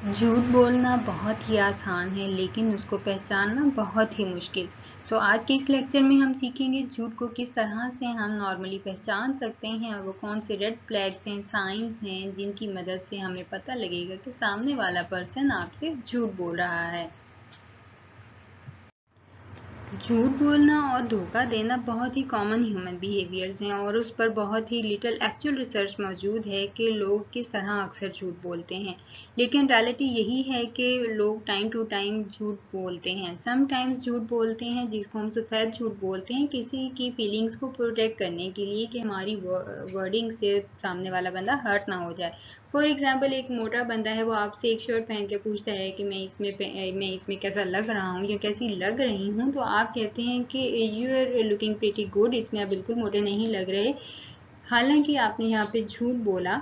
झूठ बोलना बहुत ही आसान है लेकिन उसको पहचानना बहुत ही मुश्किल। आज के इस लेक्चर में हम सीखेंगे झूठ को किस तरह से हम नॉर्मली पहचान सकते हैं और वो कौन से रेड फ्लैग्स हैं, साइंस हैं जिनकी मदद से हमें पता लगेगा कि सामने वाला पर्सन आपसे झूठ बोल रहा है। झूठ बोलना और धोखा देना बहुत ही कॉमन ह्यूमन बिहेवियर्स हैं और उस पर बहुत ही लिटिल एक्चुअल रिसर्च मौजूद है कि लोग किस तरह अक्सर झूठ बोलते हैं। लेकिन रियलिटी यही है कि लोग टाइम टू टाइम झूठ बोलते हैं। समटाइम्स झूठ बोलते हैं जिसको हम सफ़ेद झूठ बोलते हैं, किसी की फीलिंग्स को प्रोटेक्ट करने के लिए कि हमारी वर्डिंग से सामने वाला बंदा हर्ट ना हो जाए। फॉर एग्जाम्पल, एक मोटा बंदा है, वो आपसे एक शर्ट पहन के पूछता है कि मैं इसमें कैसा लग रहा हूँ या कैसी लग रही हूँ, तो आप कहते हैं कि you are looking pretty good, इसमें आप बिल्कुल मोटे नहीं लग रहे। हालांकि आपने यहाँ पे झूठ बोला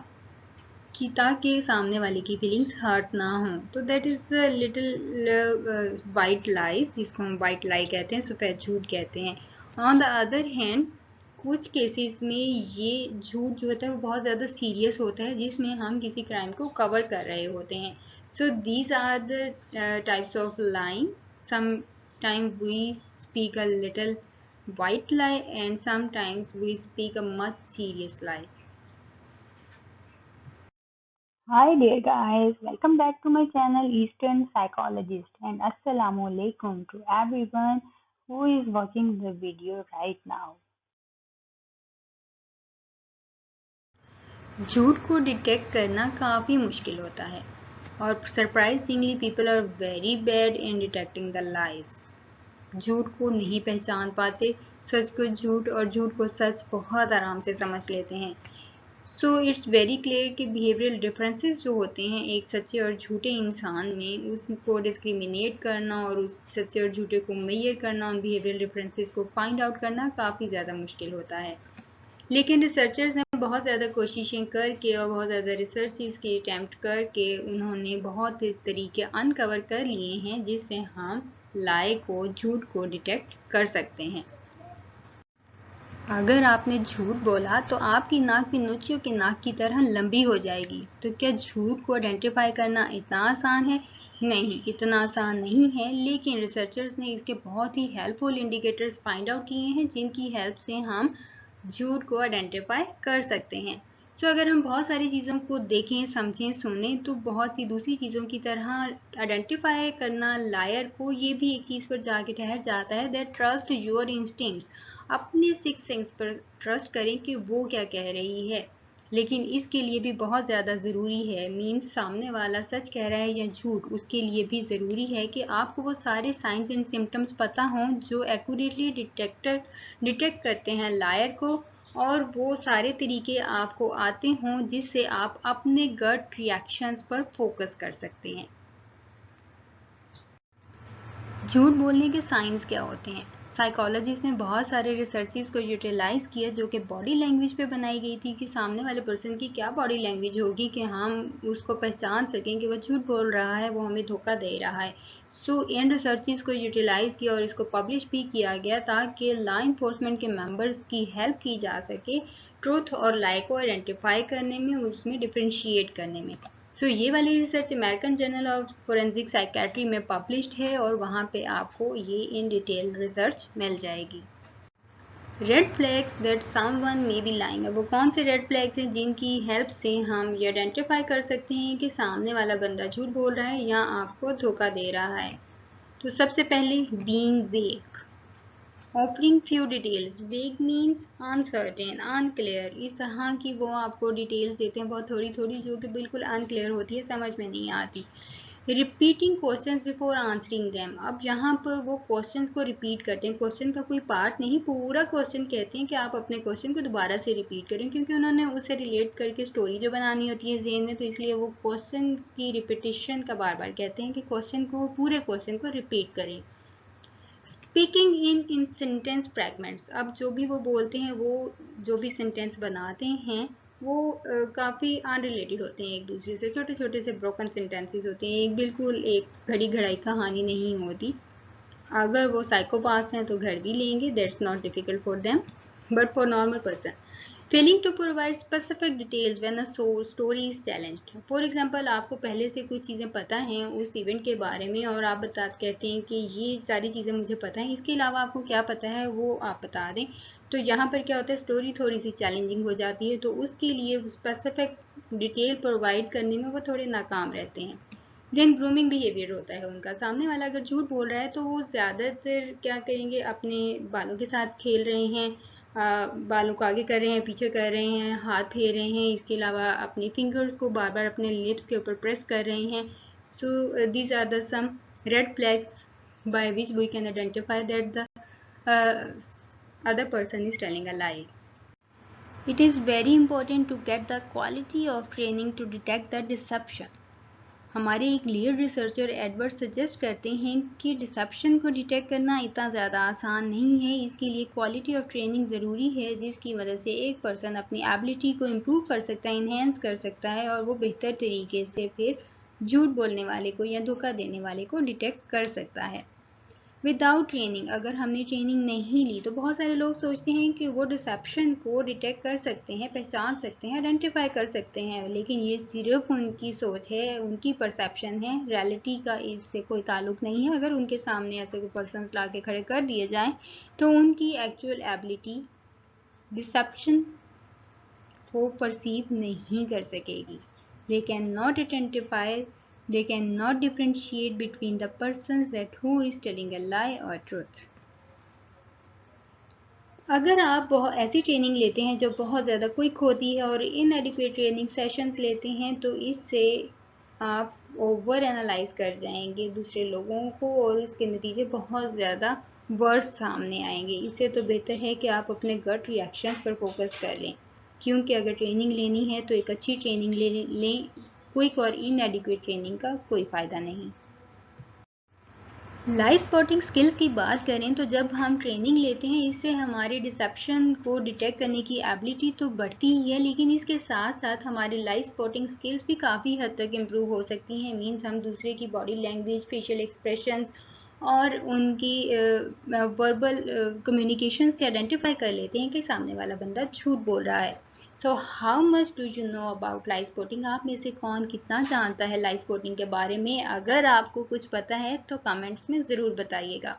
कि ताकि सामने वाले की फीलिंग्स हर्ट ना हो। तो that is the little white lies, जिसको हम वाइट लाई कहते हैं, सफ़ेद झूठ कहते हैं। ऑन द अदर हैंड, कुछ केसेस में ये झूठ जो होता है वो बहुत ज़्यादा सीरियस होता है, जिसमें हम किसी क्राइम को कवर कर रहे होते हैं। So these are the types of lying. Sometime we speak a little white lie and sometimes we speak a much serious lie. Hi dear guys, welcome back to my channel Eastern Psychologist and Assalamu alaikum to everyone who is watching the video right now. झूठ को detect करना काफ़ी मुश्किल होता है और surprisingly people are very bad in detecting the lies. झूठ को नहीं पहचान पाते, सच को झूठ और झूठ को सच बहुत आराम से समझ लेते हैं। सो इट्स वेरी क्लियर कि बिहेवियरल डिफरेंसेस जो होते हैं एक सच्चे और झूठे इंसान में, उसको डिस्क्रिमिनेट करना और उस सच्चे और झूठे को मेजर करना, उन बिहेवियरल डिफरेंसेस को फाइंड आउट करना काफ़ी ज़्यादा मुश्किल होता है। लेकिन रिसर्चर्स ने बहुत ज़्यादा कोशिशें करके और बहुत ज़्यादा रिसर्चेस की अटैम्प्ट करके उन्होंने बहुत तरीके अनकवर कर लिए हैं जिससे हम लाई को, झूठ को डिटेक्ट कर सकते हैं। अगर आपने झूठ बोला तो आपकी नाक भी नुचियों के नाक की तरह लंबी हो जाएगी। तो क्या झूठ को आइडेंटिफाई करना इतना आसान है? नहीं, इतना आसान नहीं है, लेकिन रिसर्चर्स ने इसके बहुत ही हेल्पफुल इंडिकेटर्स फाइंड आउट किए हैं जिनकी हेल्प से हम झूठ को आइडेंटिफाई कर सकते हैं। अगर हम बहुत सारी चीज़ों को देखें, समझें, सुनें, तो बहुत सी दूसरी चीज़ों की तरह आइडेंटिफाई करना लायर को ये भी एक चीज़ पर जाके ठहर जाता है, दैट ट्रस्ट योर इंस्टिंक्ट्स। अपने सिक्स सेंस पर ट्रस्ट करें कि वो क्या कह रही है। लेकिन इसके लिए भी बहुत ज़्यादा ज़रूरी है, मीन्स सामने वाला सच कह रहा है या झूठ, उसके लिए भी ज़रूरी है कि आपको वो सारे साइंस एंड सिम्टम्स पता हों जो एक्यूरेटली डिटेक्ट करते हैं लायर को, और वो सारे तरीके आपको आते हों जिससे आप अपने गट रिएक्शंस पर फोकस कर सकते हैं। झूठ बोलने के साइंस क्या होते हैं? साइकोलॉजिस्ट ने बहुत सारे रिसर्चेस को यूटिलाइज किया जो कि बॉडी लैंग्वेज पे बनाई गई थी, कि सामने वाले पर्सन की क्या बॉडी लैंग्वेज होगी कि हम उसको पहचान सकें कि वो झूठ बोल रहा है, वो हमें धोखा दे रहा है। इन रिसर्चेस को यूटिलाइज किया और इसको पब्लिश भी किया गया ताकि लॉ इन्फोर्समेंट के मेंबर्स की हेल्प की जा सके ट्रूथ और लाई को आइडेंटिफाई करने में, उसमें डिफ्रेंशिएट करने में। ये वाली research American journal of forensic psychiatry में पब्लिश्ड है और वहाँ पे आपको ये इन डिटेल रिसर्च मिल जाएगी। Red flags that someone may be lying. वो कौन से रेड फ्लैग्स हैं जिनकी हेल्प से हम ये आइडेंटिफाई कर सकते हैं कि सामने वाला बंदा झूठ बोल रहा है या आपको धोखा दे रहा है? तो सबसे पहले, बीइंग वेग, ऑफरिंग फ्यू डिटेल्स। वेग मीन्स अनसर्टेन, अनक्लियर, इस तरह की वो आपको डिटेल्स देते हैं बहुत थोड़ी थोड़ी, जो कि बिल्कुल अनक्लियर होती है, समझ में नहीं आती। Repeating questions before answering them. अब यहाँ पर वो क्वेश्चंस को रिपीट करते हैं, क्वेश्चन का कोई पार्ट नहीं, पूरा क्वेश्चन कहते हैं कि आप अपने क्वेश्चन को दोबारा से रिपीट करें, क्योंकि उन्होंने उससे रिलेट करके स्टोरी जो बनानी होती है ज़हन में, तो इसलिए वो क्वेश्चन की रिपीटिशन का बार बार कहते हैं कि क्वेश्चन को, पूरे क्वेश्चन को रिपीट करें। Speaking in sentence fragments. अब जो भी वो बोलते हैं, वो जो भी सेंटेंस बनाते हैं वो काफ़ी अनरिलेटेड होते हैं एक दूसरे से, छोटे छोटे से ब्रोकन सेंटेंसेस होते हैं, एक बिल्कुल एक घड़ी घड़ाई कहानी नहीं होती। अगर वो साइकोपास हैं तो घर भी लेंगे, that's not difficult for them, but for normal person failing to provide specific details when a story is challenged. For example, आपको पहले से कुछ चीज़ें पता हैं उस इवेंट के बारे में और आप कहते हैं कि ये सारी चीज़ें मुझे पता हैं, इसके अलावा आपको क्या पता है वो आप बता दें। तो यहाँ पर क्या होता है, स्टोरी थोड़ी सी चैलेंजिंग हो जाती है, तो उसके लिए स्पेसिफिक डिटेल प्रोवाइड करने में वो थोड़े नाकाम रहते हैं। देन ग्रूमिंग बिहेवियर होता है उनका। सामने वाला अगर झूठ बोल रहा है तो वो ज़्यादातर क्या करेंगे, अपने बालों के साथ खेल रहे हैं, बालों को आगे कर रहे हैं, पीछे कर रहे हैं, हाथ फेर रहे हैं, इसके अलावा अपने फिंगर्स को बार बार अपने लिप्स के ऊपर प्रेस कर रहे हैं। So these are the some red flags by which we can identify that the other person is telling a lie. It is very important to get the quality of training to detect the deception. हमारे एक lead researcher Edward suggest करते हैं कि dissipation को detect करना इतना ज़्यादा आसान नहीं है। इसके लिए क्वालिटी ऑफ ट्रेनिंग ज़रूरी है, जिसकी वजह से एक पर्सन अपनी एबिलिटी को इम्प्रूव कर सकता है, इन्हेंस कर सकता है और वो बेहतर तरीके से फिर झूठ बोलने वाले को या धोखा देने वाले को डिटेक्ट कर सकता है। विदाउट ट्रेनिंग, अगर हमने ट्रेनिंग नहीं ली तो बहुत सारे लोग सोचते हैं कि वो डिसेप्शन को डिटेक्ट कर सकते हैं, पहचान सकते हैं, आइडेंटिफाई कर सकते हैं, लेकिन ये सिर्फ उनकी सोच है, उनकी परसेप्शन है, रियलिटी का इससे कोई ताल्लुक नहीं है। अगर उनके सामने ऐसे कोई पर्सन ला के खड़े कर दिए जाएं तो उनकी एक्चुअल एबिलिटी डिसेप्शन को परसीव नहीं कर सकेगी। They cannot identify, they cannot differentiate between the persons that who is telling a lie or truth. अगर आप बहुत ऐसी ट्रेनिंग लेते हैं जो बहुत ज़्यादा क्विक होती है और इनएडिक्वेट ट्रेनिंग सेशंस लेते हैं तो इससे आप ओवर एनालाइज कर जाएंगे दूसरे लोगों को और इसके नतीजे बहुत ज़्यादा वर्स सामने आएंगे। इससे तो बेहतर है कि आप अपने गट रिएक्शंस पर फोकस कर लें, क्योंकि अगर ट्रेनिंग लेनी है तो एक अच्छी ट्रेनिंग लें। क्विक और इनएडिक्वेट ट्रेनिंग का कोई फ़ायदा नहीं। लाई स्पॉटिंग स्किल्स की बात करें तो जब हम ट्रेनिंग लेते हैं इससे हमारे डिसेप्शन को डिटेक्ट करने की एबिलिटी तो बढ़ती ही है, लेकिन इसके साथ साथ हमारी लाई स्पॉटिंग स्किल्स भी काफ़ी हद तक इम्प्रूव हो सकती हैं। मीन्स हम दूसरे की बॉडी लैंग्वेज, फेशियल एक्सप्रेशंस और उनकी वर्बल कम्युनिकेशन से आइडेंटिफाई कर लेते हैं कि सामने वाला बंदा झूठ बोल रहा है। So how much do you know about lie spotting? आप में से कौन कितना जानता है लाई स्पॉटिंग के बारे में? अगर आपको कुछ पता है तो कमेंट्स में ज़रूर बताइएगा।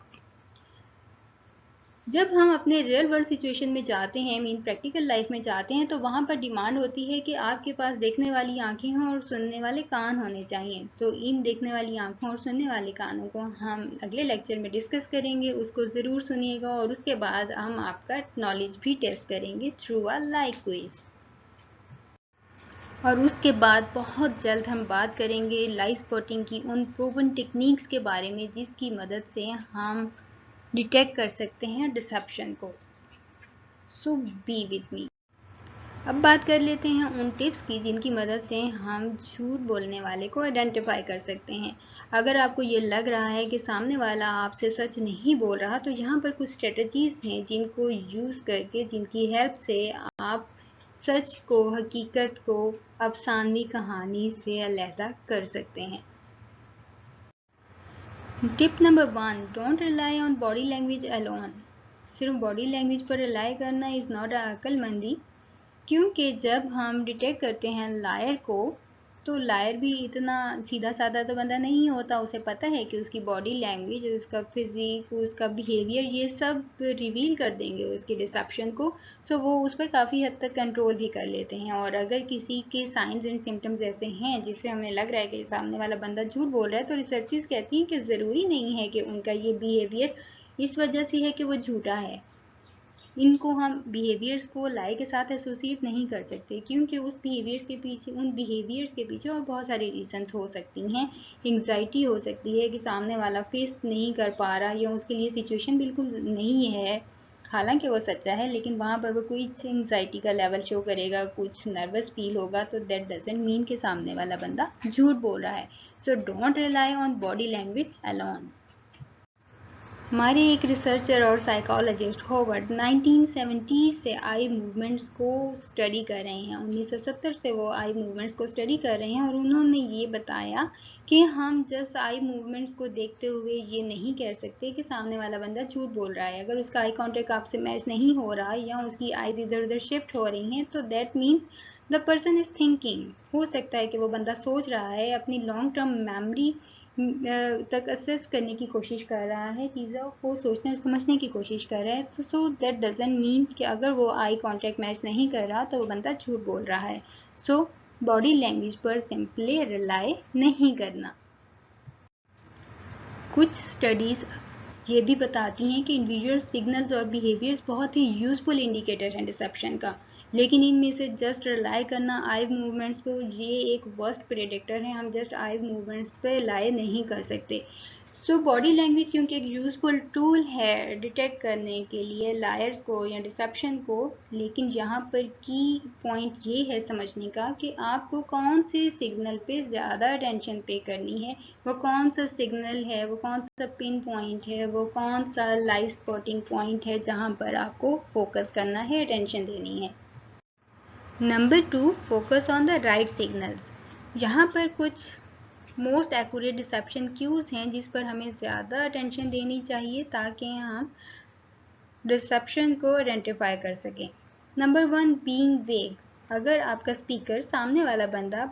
जब हम अपने रियल वर्ल्ड सिचुएशन में जाते हैं, मीन प्रैक्टिकल लाइफ में जाते हैं, तो वहाँ पर डिमांड होती है कि आपके पास देखने वाली आंखें हों और सुनने वाले कान होने चाहिए। तो इन देखने वाली आंखों और सुनने वाले कानों को हम अगले लेक्चर में डिस्कस करेंगे, उसको ज़रूर सुनिएगा और उसके बाद हम आपका नॉलेज भी टेस्ट करेंगे थ्रू अ लाइक क्विज। और उसके बाद बहुत जल्द हम बात करेंगे लाई स्पॉटिंग की उन प्रूवन टेक्निक्स के बारे में जिसकी मदद से हम डिटेक्ट कर सकते हैं डिसेप्शन को। सो बी विद मी। अब बात कर लेते हैं उन टिप्स की जिनकी मदद से हम झूठ बोलने वाले को आइडेंटिफाई कर सकते हैं। अगर आपको ये लग रहा है कि सामने वाला आपसे सच नहीं बोल रहा तो यहाँ पर कुछ स्ट्रेटजीज हैं जिनको यूज़ करके, जिनकी हेल्प से आप सच को, हकीकत को अफसानवी कहानी से अलहदा कर सकते हैं। Tip number 1, don't rely on body language alone. सिर्फ बॉडी लैंग्वेज पर रिलाई करना इज़ नॉट अक्लमंदी, क्योंकि जब हम डिटेक्ट करते हैं लायर को तो लायर भी इतना सीधा साधा तो बंदा नहीं होता। उसे पता है कि उसकी बॉडी लैंग्वेज, उसका फिजिक, उसका बिहेवियर, ये सब रिवील कर देंगे उसके डिसेप्शन को। सो वो उस पर काफ़ी हद तक कंट्रोल भी कर लेते हैं। और अगर किसी के साइंस एंड सिम्टम्स ऐसे हैं जिससे हमें लग रहा है कि सामने वाला बंदा झूठ बोल रहा है तो रिसर्चर्स कहती हैं कि ज़रूरी नहीं है कि उनका ये बिहेवियर इस वजह से है कि वो झूठा है। इनको हम बिहेवियर्स को लाई के साथ एसोसिएट नहीं कर सकते, क्योंकि उन बिहेवियर्स के पीछे और बहुत सारी रीजंस हो सकती हैं। एंग्जाइटी हो सकती है कि सामने वाला फेस नहीं कर पा रहा या उसके लिए सिचुएशन बिल्कुल नहीं है, हालांकि वो सच्चा है, लेकिन वहाँ पर वो कोई एंग्जाइटी का लेवल शो करेगा, कुछ नर्वस फील होगा, तो दैट डजंट मीन कि सामने वाला बंदा झूठ बोल रहा है। So don't rely on body language alone. हमारे एक रिसर्चर और साइकोलॉजिस्ट हॉवर्ड 1970 से आई मूवमेंट्स को स्टडी कर रहे हैं। 1970 से वो आई मूवमेंट्स को स्टडी कर रहे हैं और उन्होंने ये बताया कि हम जस्ट आई मूवमेंट्स को देखते हुए ये नहीं कह सकते कि सामने वाला बंदा झूठ बोल रहा है। अगर उसका आई कॉन्टेक्ट आपसे मैच नहीं हो रहा या उसकी आईज इधर उधर शिफ्ट हो रही हैं तो that means the person is thinking. हो सकता है कि वो बंदा सोच रहा है, अपनी लॉन्ग टर्म मेमोरी तक असेस करने की कोशिश कर रहा है, चीज़ों को सोचने और समझने की कोशिश कर रहा है। तो सो दैट डजंट मीन कि अगर वो आई कॉन्टेक्ट मैच नहीं कर रहा तो वो बंदा झूठ बोल रहा है। सो बॉडी लैंग्वेज पर सिंपली रिलाई नहीं करना। कुछ स्टडीज ये भी बताती हैं कि इंडिविजुअल सिग्नल्स और बिहेवियर्स बहुत ही यूजफुल इंडिकेटर हैं डिसेप्शन का, लेकिन इनमें से जस्ट रिलाई करना आई मूवमेंट्स पे, ये एक वर्स्ट प्रेडिक्टर है। हम जस्ट आई मूवमेंट्स पे रिलाई नहीं कर सकते। सो बॉडी लैंग्वेज क्योंकि एक यूजफुल टूल है डिटेक्ट करने के लिए लायर्स को या डिसेप्शन को, लेकिन यहाँ पर की पॉइंट ये है समझने का कि आपको कौन से सिग्नल पे ज़्यादा अटेंशन पे करनी है, वो कौन सा सिग्नल है, वो कौन सा पिन पॉइंट है, वो कौन सा लाइव स्पॉटिंग पॉइंट है जहाँ पर आपको फोकस करना है, अटेंशन देनी है। Number 2, focus on the right signals. यहाँ पर कुछ मोस्ट एक्यूरेट डिसेप्शन क्यूज हैं जिस पर हमें ज़्यादा अटेंशन देनी चाहिए ताकि हम डिसेप्शन को आइडेंटिफाई कर सकें। नंबर 1, बीइंग वेग। अगर आपका स्पीकर सामने वाला बंदा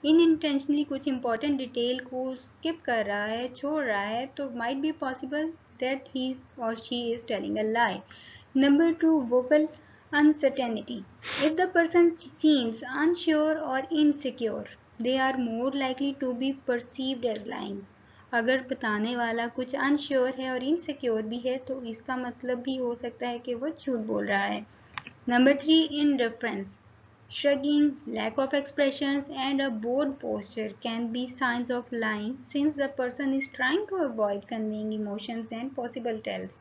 इनइंटेंशनली कुछ इंपॉर्टेंट डिटेल को स्किप कर रहा है, छोड़ रहा है, तो might be possible that he और she is telling a lie. Number 2, vocal uncertainty. If the person seems unsure or insecure, they are more likely to be perceived as lying. अगर बताने वाला कुछ unsure है और insecure भी है तो इसका मतलब भी हो सकता है कि वो झूठ बोल रहा है। Number 3, indifference. Shrugging, lack of expressions and a bored posture can be signs of lying since the person is trying to avoid conveying emotions and possible tells.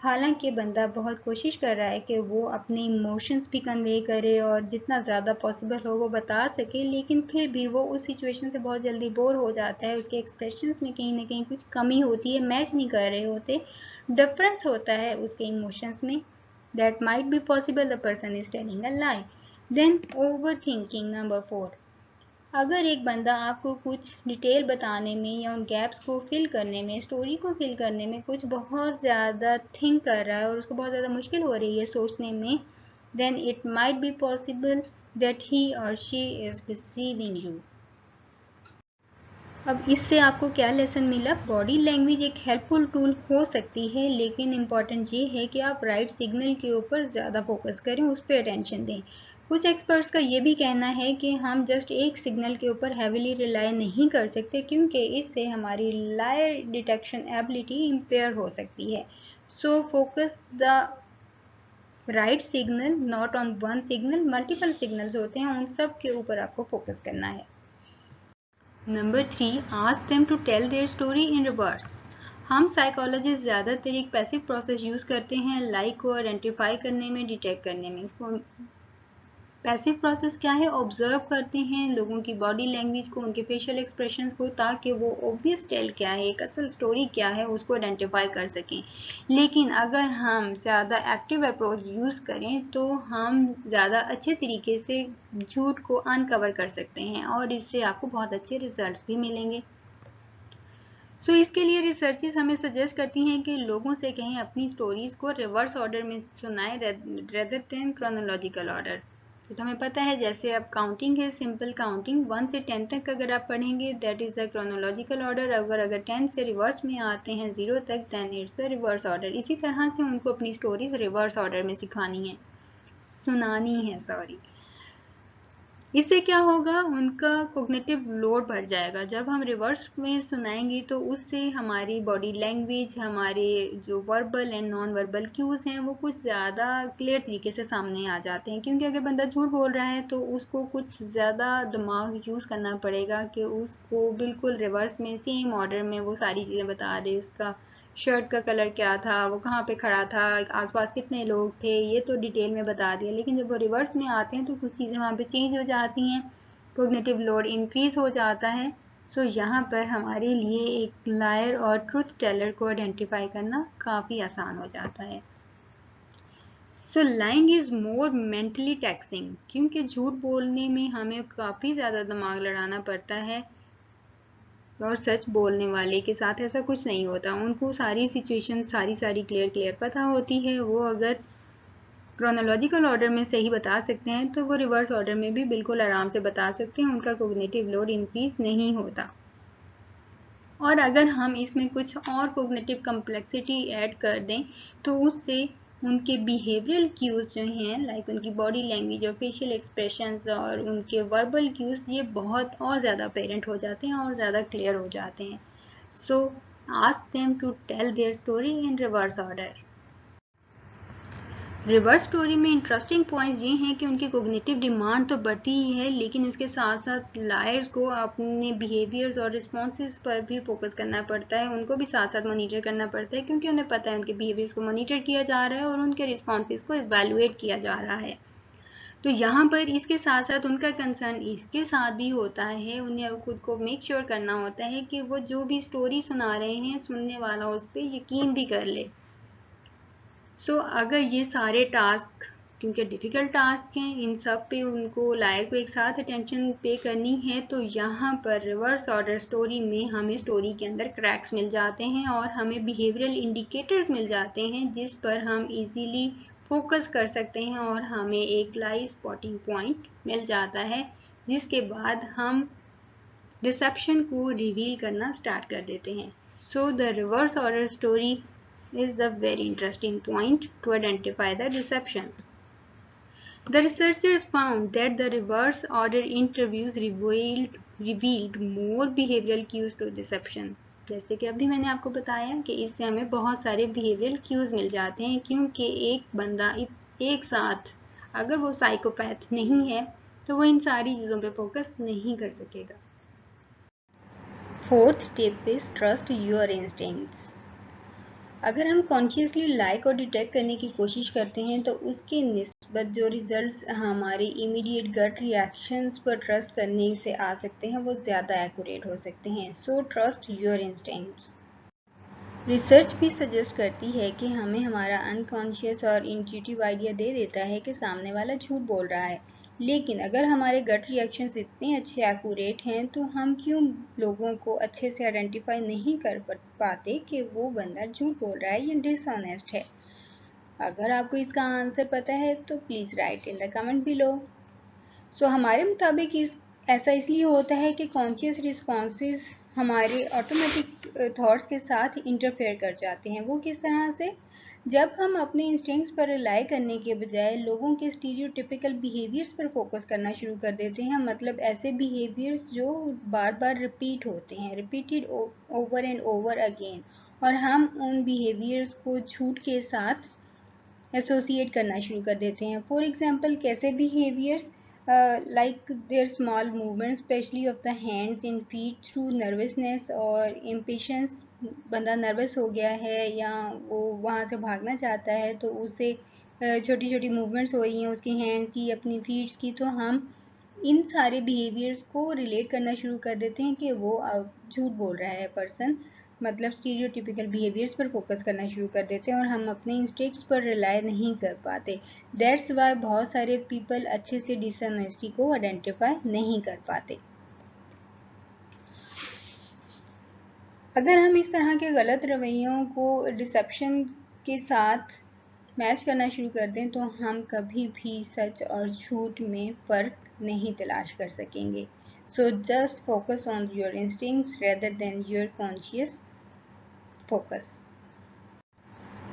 हालांकि बंदा बहुत कोशिश कर रहा है कि वो अपने इमोशंस भी कन्वे करे और जितना ज़्यादा पॉसिबल हो वो बता सके, लेकिन फिर भी वो उस सिचुएशन से बहुत जल्दी बोर हो जाता है। उसके एक्सप्रेशंस में कहीं ना कहीं कुछ कमी होती है, मैच नहीं कर रहे होते, डिफरेंस होता है उसके इमोशंस में। That might be possible the person is telling a lie. Then over thinking. Number 4, अगर एक बंदा आपको कुछ डिटेल बताने में या उन गैप्स को फिल करने में, स्टोरी को फिल करने में कुछ बहुत ज़्यादा थिंक कर रहा है और उसको बहुत ज़्यादा मुश्किल हो रही है सोचने में, then it might be possible that he और शी इज डिसीविंग यू। अब इससे आपको क्या लेसन मिला? बॉडी लैंग्वेज एक हेल्पफुल टूल हो सकती है, लेकिन इम्पॉर्टेंट ये है कि आप राइट सिग्नल के ऊपर ज़्यादा फोकस करें, उस पर अटेंशन दें। कुछ एक्सपर्ट्स का ये भी कहना है कि हम जस्ट एक सिग्नल के ऊपर हैविली रिलाई नहीं कर सकते क्योंकि इससे हमारी लायर डिटेक्शन एबिलिटी इम्पेयर हो सकती है। So focus the write signal, not on one signal. Multiple signals होते हैं, उन सब के ऊपर आपको फोकस करना है। Number 3, ask them to tell their story in reverse. हम साइकोलॉजिस्ट ज़्यादातर एक पैसिव प्रोसेस यूज़ करते हैं लाइक को आइडेंटिफाई करने में, डिटेक्ट करने में। पैसिव प्रोसेस क्या है? ऑब्जर्व करते हैं लोगों की बॉडी लैंग्वेज को, उनके फेशियल एक्सप्रेशंस को, ताकि वो ऑब्वियस टेल क्या है, एक असल स्टोरी क्या है, उसको आइडेंटिफाई कर सकें। लेकिन अगर हम ज़्यादा एक्टिव अप्रोच यूज़ करें तो हम ज़्यादा अच्छे तरीके से झूठ को अनकवर कर सकते हैं और इससे आपको बहुत अच्छे रिजल्ट्स भी मिलेंगे। सो इसके लिए रिसर्चेस हमें सजेस्ट करती हैं कि लोगों से कहें अपनी स्टोरीज को रिवर्स ऑर्डर में सुनाएं रेदर देन क्रोनोलॉजिकल ऑर्डर। तो हमें पता है जैसे अब काउंटिंग है, सिंपल काउंटिंग 1 से 10 तक अगर आप पढ़ेंगे that is the chronological order. अगर 10 से रिवर्स में आते हैं 0 तक then it's the reverse order. इसी तरह से उनको अपनी स्टोरीज रिवर्स ऑर्डर में सुनानी है। इससे क्या होगा? उनका कोग्निटिव लोड बढ़ जाएगा। जब हम रिवर्स में सुनाएंगे तो उससे हमारी बॉडी लैंग्वेज, हमारे जो verbal and non verbal cues हैं वो कुछ ज़्यादा क्लियर तरीके से सामने आ जाते हैं। क्योंकि अगर बंदा झूठ बोल रहा है तो उसको कुछ ज़्यादा दिमाग यूज़ करना पड़ेगा कि उसको बिल्कुल रिवर्स में सेम ऑर्डर में वो सारी चीज़ें बता दे। उसका शर्ट का कलर क्या था, वो कहाँ पे खड़ा था, आसपास कितने लोग थे, ये तो डिटेल में बता दिया। लेकिन जब वो रिवर्स में आते हैं तो कुछ चीज़ें वहाँ पे चेंज हो जाती हैं, कोग्निटिव लोड इंक्रीज हो जाता है। सो यहाँ पर हमारे लिए एक लायर और ट्रूथ टेलर को आइडेंटिफाई करना काफ़ी आसान हो जाता है। So lying is more mentally taxing, क्योंकि झूठ बोलने में हमें काफ़ी ज़्यादा दिमाग लड़ाना पड़ता है और सच बोलने वाले के साथ ऐसा कुछ नहीं होता। उनको सारी सिचुएशन सारी क्लियर पता होती है। वो अगर क्रोनोलॉजिकल ऑर्डर में सही बता सकते हैं तो वो रिवर्स ऑर्डर में भी बिल्कुल आराम से बता सकते हैं। उनका कोग्निटिव लोड इंक्रीज नहीं होता। और अगर हम इसमें कुछ और कोग्निटिव कम्प्लेक्सिटी ऐड कर दें तो उससे उनके बिहेवियरल क्यूज जो हैं, लाइक उनकी बॉडी लैंग्वेज और फेशियल एक्सप्रेशंस और उनके वर्बल क्यूज, ये बहुत और ज़्यादा अपेरेंट हो जाते हैं और ज़्यादा क्लियर हो जाते हैं। So ask them to tell their story in reverse order. Reverse story में इंटरेस्टिंग पॉइंट्स ये हैं कि उनकी कोग्निटिव डिमांड तो बढ़ती ही है, लेकिन उसके साथ साथ लायर्स को अपने बिहेवियर्स और रिस्पॉन्सेज पर भी फोकस करना पड़ता है। उनको भी साथ साथ मॉनिटर करना पड़ता है, क्योंकि उन्हें पता है उनके बिहेवियर्स को मॉनिटर किया जा रहा है और उनके रिस्पॉन्सेज को इवेलुएट किया जा रहा है। तो यहाँ पर इसके साथ साथ उनका कंसर्न इसके साथ भी होता है, उन्हें खुद को मेक श्योर करना होता है कि वो जो भी स्टोरी सुना रहे हैं सुनने वाला उस पर यकीन भी कर ले। सो अगर ये सारे टास्क, क्योंकि डिफ़िकल्ट टास्क हैं, इन सब पे उनको लायर को एक साथ अटेंशन पे करनी है, तो यहाँ पर रिवर्स ऑर्डर स्टोरी में हमें स्टोरी के अंदर क्रैक्स मिल जाते हैं और हमें बिहेवियरल इंडिकेटर्स मिल जाते हैं जिस पर हम इजीली फोकस कर सकते हैं और हमें एक लाई स्पॉटिंग पॉइंट मिल जाता है, जिसके बाद हम डिसेप्शन को रिवील करना स्टार्ट कर देते हैं। So the reverse order story is the very interesting point to identify the deception. The researchers found that the reverse order interviews revealed more behavioral cues to deception. जैसे कि अभी मैंने आपको बताया कि इससे हमें बहुत सारे behavioral cues मिल जाते हैं, क्योंकि एक बंदा एक साथ अगर वो साइकोपैथ नहीं है तो वो इन सारी चीज़ों पे फोकस नहीं कर सकेगा। Fourth tip is trust your instincts. अगर हम कॉन्शियसली लाइक और डिटेक्ट करने की कोशिश करते हैं तो उसके निस्बत जो रिजल्ट्स हमारे इमीडिएट गट रिएक्शंस पर ट्रस्ट करने से आ सकते हैं वो ज़्यादा एक्यूरेट हो सकते हैं। So trust your instincts. Research भी सजेस्ट करती है कि हमें हमारा अनकॉन्शियस और इंट्यूटिव आइडिया दे देता है कि सामने वाला झूठ बोल रहा है, लेकिन अगर हमारे गट रिएक्शंस इतने अच्छे एक्यूरेट हैं तो हम क्यों लोगों को अच्छे से आइडेंटिफाई नहीं कर पाते कि वो बंदा झूठ बोल रहा है या डिसऑनेस्ट है। अगर आपको इसका आंसर पता है तो please write in the comment below. So हमारे मुताबिक ऐसा इसलिए होता है कि कॉन्शियस रिस्पॉन्सेज हमारे ऑटोमेटिक थॉट्स के साथ इंटरफेयर कर जाते हैं। वो किस तरह से? जब हम अपने इंस्टिंक्ट्स पर रिलाई करने के बजाय लोगों के स्टीरियोटिपिकल बिहेवियर्स पर फोकस करना शुरू कर देते हैं, मतलब ऐसे बिहेवियर्स जो बार बार रिपीट होते हैं, repeated over and over again, और हम उन बिहेवियर्स को झूठ के साथ एसोसिएट करना शुरू कर देते हैं। फॉर एग्जाम्पल, कैसे behaviours? like their small movements, especially of the hands and feet, through nervousness और impatience। बंदा नर्वस हो गया है या वो वहाँ से भागना चाहता है तो उसे छोटी छोटी मूवमेंट्स हो रही हैं उसकी हैंड्स की, अपनी फीट्स की, तो हम इन सारे बिहेवियर्स को रिलेट करना शुरू कर देते हैं कि वो झूठ बोल रहा है पर्सन, मतलब स्टीरियोटिपिकल बिहेवियर्स पर फोकस करना शुरू कर देते हैं और हम अपने इंस्टिंक्ट्स पर रिलाई नहीं कर पाते। दैट्स वाई बहुत सारे पीपल अच्छे से डिसऑनेस्टी को आइडेंटिफाई नहीं कर पाते। अगर हम इस तरह के गलत रवैयों को डिसेप्शन के साथ मैच करना शुरू कर दें तो हम कभी भी सच और झूठ में फ़र्क नहीं तलाश कर सकेंगे। So just focus on your instincts rather than your conscious focus.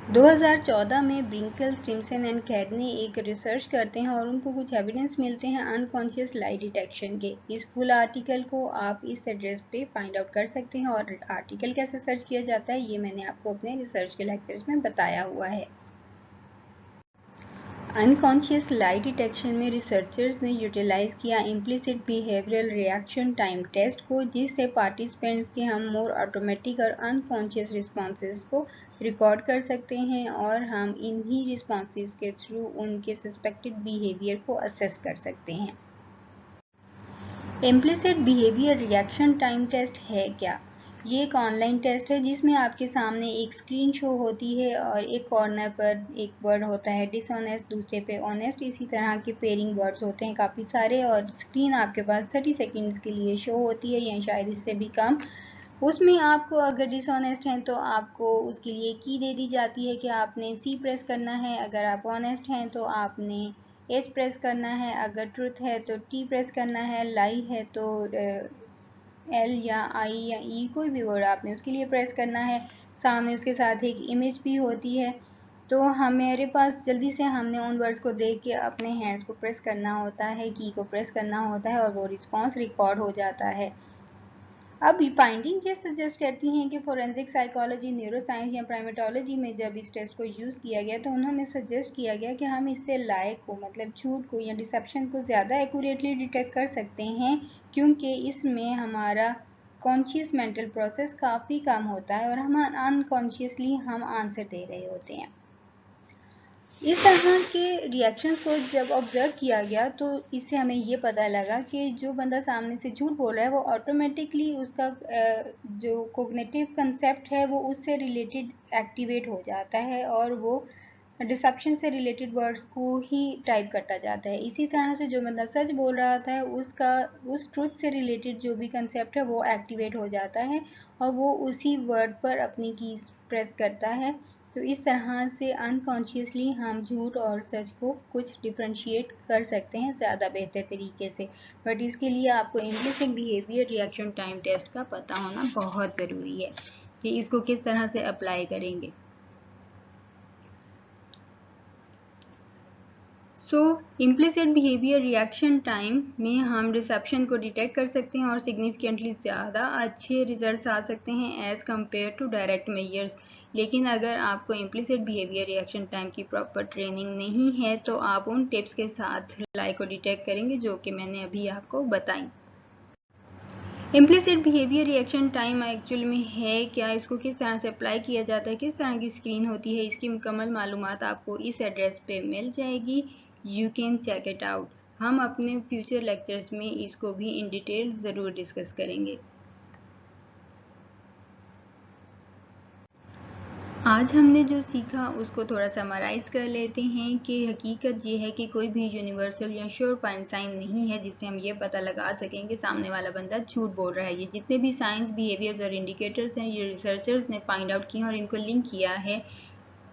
2014 में ब्रिंकल, स्टिम्सन एंड कैडने एक रिसर्च करते हैं और उनको कुछ एविडेंस मिलते हैं अनकॉन्शियस लाई डिटेक्शन के। इस फुल आर्टिकल को आप इस एड्रेस पे फाइंड आउट कर सकते हैं और आर्टिकल कैसे सर्च किया जाता है ये मैंने आपको अपने रिसर्च के लेक्चर्स में बताया हुआ है। अनकॉन्शियस लाई डिटेक्शन में रिसर्चर्स ने यूटिलाइज किया implicit behavioural reaction time test को, जिससे पार्टिसिपेंट्स के हम मोर ऑटोमेटिक और अनकॉन्शियस रिस्पॉन्सेज को रिकॉर्ड कर सकते हैं और हम इन्हीं रिस्पॉन्सेज के थ्रू उनके सस्पेक्टेड बिहेवियर को असेस कर सकते हैं। Implicit behaviour reaction time test है क्या? ये एक ऑनलाइन टेस्ट है जिसमें आपके सामने एक स्क्रीन शो होती है और एक कॉर्नर पर एक वर्ड होता है डिसऑनेस्ट, दूसरे पे ऑनेस्ट, इसी तरह के पेयरिंग वर्ड्स होते हैं काफ़ी सारे, और स्क्रीन आपके पास 30 सेकेंड्स के लिए शो होती है या शायद इससे भी कम। उसमें आपको अगर डिसऑनेस्ट हैं तो आपको उसके लिए की दे दी जाती है कि आपने सी प्रेस करना है, अगर आप ऑनेस्ट हैं तो आपने एच प्रेस करना है, अगर ट्रुथ है तो टी प्रेस करना है, लाई है तो एल या आई या ई कोई भी वर्ड आपने उसके लिए प्रेस करना है। सामने उसके साथ एक इमेज भी होती है। तो हमारे पास जल्दी से हमने उन वर्ड्स को देख के अपने हैंड्स को प्रेस करना होता है, की को प्रेस करना होता है और वो रिस्पॉन्स रिकॉर्ड हो जाता है। अब फाइंडिंग ये सजेस्ट करती हैं कि फोरेंसिक साइकोलॉजी, न्यूरोसाइंस या प्राइमेटोलॉजी में जब इस टेस्ट को यूज़ किया गया तो उन्होंने सजेस्ट किया गया कि हम इससे लाए को मतलब झूठ को या डिसेप्शन को ज़्यादा एक्यूरेटली डिटेक्ट कर सकते हैं, क्योंकि इसमें हमारा कॉन्शियस मेंटल प्रोसेस काफ़ी कम होता है और हम अनकॉन्शियसली हम आंसर दे रहे होते हैं। इस तरह के रिएक्शंस को जब ऑब्जर्व किया गया तो इससे हमें ये पता लगा कि जो बंदा सामने से झूठ बोल रहा है वो ऑटोमेटिकली उसका जो कोग्निटिव कंसेप्ट है वो उससे रिलेटेड एक्टिवेट हो जाता है और वो डिसेप्शन से रिलेटेड वर्ड्स को ही टाइप करता जाता है। इसी तरह से जो बंदा सच बोल रहा होता है उसका उस ट्रुथ से रिलेटेड जो भी कंसेप्ट है वो एक्टिवेट हो जाता है और वो उसी वर्ड पर अपनी कीज प्रेस करता है। तो इस तरह से अनकॉन्शियसली हम झूठ और सच को कुछ डिफ्रेंशिएट कर सकते हैं ज़्यादा बेहतर तरीके से। बट इसके लिए आपको implicit behaviour reaction time test का पता होना बहुत ज़रूरी है कि इसको किस तरह से अप्लाई करेंगे। इम्प्लिसिट बिहेवियर रिएक्शन टाइम में हम रिसेप्शन को डिटेक्ट कर सकते हैं और सिग्निफिकेंटली ज़्यादा अच्छे रिजल्ट्स आ सकते हैं as compare to direct measures. लेकिन अगर आपको इम्प्लिसिट बिहेवियर रिएक्शन टाइम की प्रॉपर ट्रेनिंग नहीं है तो आप उन टिप्स के साथ लाई को डिटेक्ट करेंगे जो कि मैंने अभी आपको बताई। Implicit behaviour reaction time actual में है क्या, इसको किस तरह से अप्लाई किया जाता है, किस तरह की स्क्रीन होती है, इसकी मुकम्मल मालूमात आपको इस एड्रेस पे मिल जाएगी। You can check it out. हम अपने फ्यूचर लेक्चर्स में इसको भी इन डिटेल ज़रूर डिस्कस करेंगे। आज हमने जो सीखा उसको थोड़ा समराइज़ कर लेते हैं कि हकीकत ये है कि कोई भी यूनिवर्सल या श्योर साइन नहीं है जिससे हम ये पता लगा सकें कि सामने वाला बंदा झूठ बोल रहा है। ये जितने भी साइंस, बिहेवियर्स और इंडिकेटर्स हैं ये रिसर्चर्स ने फाइंड आउट किए और इनको लिंक किया है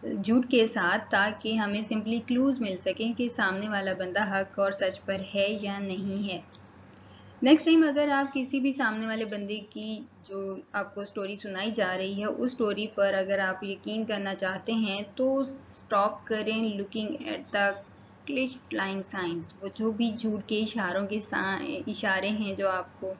झूठ के साथ ताकि हमें सिंपली क्लूज मिल सकें कि सामने वाला बंदा हक और सच पर है या नहीं है। नेक्स्ट टाइम अगर आप किसी भी सामने वाले बंदे की जो आपको स्टोरी सुनाई जा रही है उस स्टोरी पर अगर आप यकीन करना चाहते हैं तो स्टॉप करें looking at the cliche line science, वो जो भी झूठ के इशारों के इशारे हैं जो आपको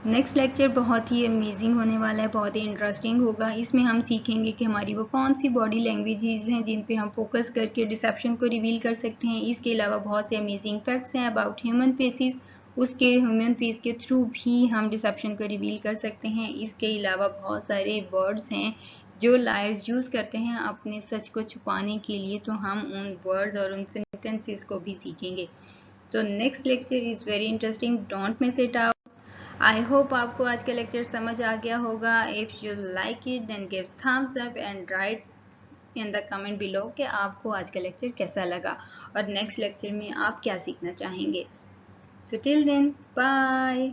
नेक्स्ट लेक्चर बहुत ही अमेजिंग होने वाला है, बहुत ही इंटरेस्टिंग होगा। इसमें हम सीखेंगे कि हमारी वो कौन सी बॉडी लैंग्वेजेस हैं जिन पे हम फोकस करके डिसेप्शन को रिवील कर सकते हैं। इसके अलावा बहुत से अमेजिंग फैक्ट्स हैं अबाउट ह्यूमन फेसेस, उसके ह्यूमन फेस के थ्रू भी हम डिसेप्शन को रिवील कर सकते हैं। इसके अलावा बहुत सारे वर्ड्स हैं जो लायर्स यूज़ करते हैं अपने सच को छुपाने के लिए, तो हम उन वर्ड्स और उन सेंटेंसेस को भी सीखेंगे। तो next lecture is very interesting, don't miss it out. I hope आपको आज का लेक्चर समझ आ गया होगा। If you like it then give thumbs up and write in the comment below कि आपको आज का लेक्चर कैसा लगा और नेक्स्ट लेक्चर में आप क्या सीखना चाहेंगे। So till then bye.